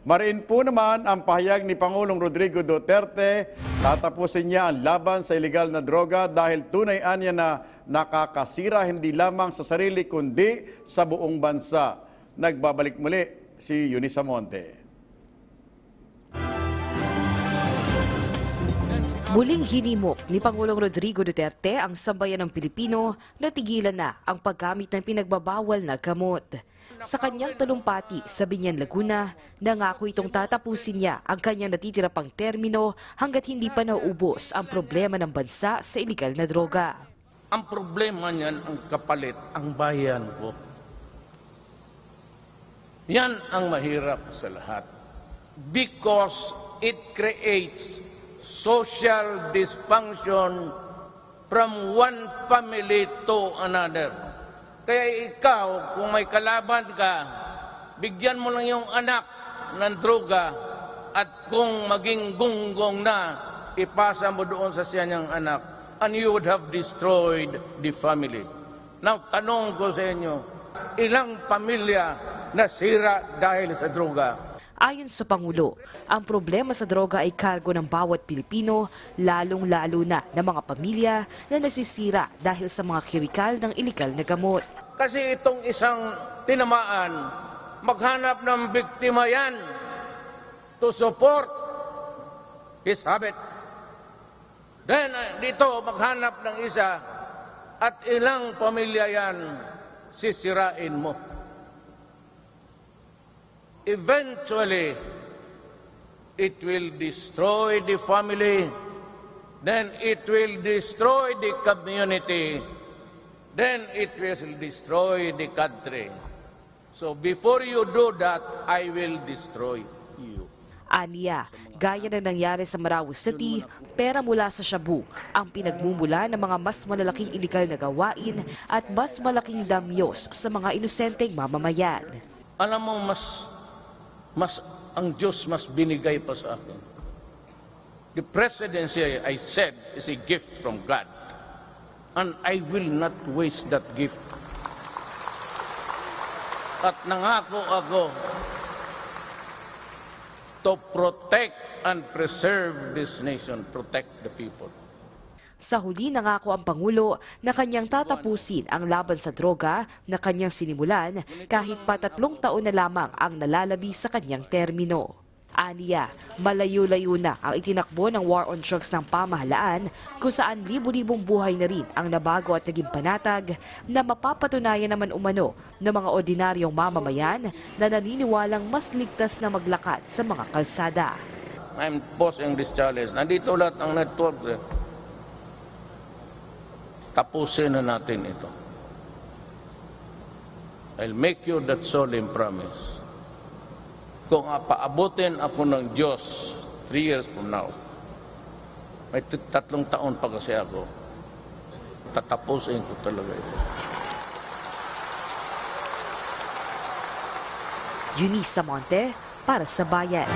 Mariin po naman ang pahayag ni Pangulong Rodrigo Duterte, tatapusin niya ang laban sa ilegal na droga dahil tunay niya na nakakasira hindi lamang sa sarili kundi sa buong bansa. Nagbabalik muli si Eunice Amonte. Muling hinimok ni Pangulong Rodrigo Duterte ang sambayan ng Pilipino na tigilan na ang paggamit ng pinagbabawal na gamot. Sa kanyang talumpati sa Biñan, Laguna, nangako itong tatapusin niya ang kanyang natitira pang termino hanggat hindi pa nauubos ang problema ng bansa sa ilegal na droga. Ang problema niyan, ang kapalit, ang bayan ko. Yan ang mahirap sa lahat. Because it creates social dysfunction from one family to another. Kaya ikaw, kung may kalaban ka, bigyan mo lang yung anak ng droga at kung maging gunggong na, ipasa mo doon sa siya niyang anak and you would have destroyed the family. Now, tanong ko sa inyo, ilang pamilya nasira dahil sa droga? Ayon sa Pangulo, ang problema sa droga ay kargo ng bawat Pilipino, lalong-lalo na ng mga pamilya na nasisira dahil sa mga kemikal ng ilegal na gamot. Kasi itong isang tinamaan, maghanap ng biktima yan to support his habit. Then dito maghanap ng isa at ilang pamilya yan sisirain mo. Eventually, it will destroy the family, then it will destroy the community, then it will destroy the country. So before you do that, I will destroy you. Aniya, gaya na nangyari sa Marawi City, pera mula sa shabu ang pinagmumula ng mga mas malalaking ilegal na gawain at mas malaking damyos sa mga inosenteng mamamayan. Alam mo, ang Diyos mas binigay pa sa akin. The presidency, I said, is a gift from God. And I will not waste that gift. At nangako ako to protect and preserve this nation, protect the people. Sa huli nangako ang Pangulo na kanyang tatapusin ang laban sa droga na kanyang sinimulan kahit pa 3 taon na lamang ang nalalabi sa kanyang termino. Aniya, malayo-layo na ang itinakbo ng war on drugs ng pamahalaan kung saan libu-libong buhay na rin ang nabago at naging panatag na mapapatunayan naman umano ng mga ordinaryong mamamayan na naniniwalang mas ligtas na maglakad sa mga kalsada. I'm posing this challenge. Nandito lahat ang network. Tapusin na natin ito. I'll make you that solemn promise. Kung paabutin ako ng Diyos 3 years from now, may 3 taon pa kasi ako, tatapusin ko talaga ito. Eunice Amonte para sa Bayan.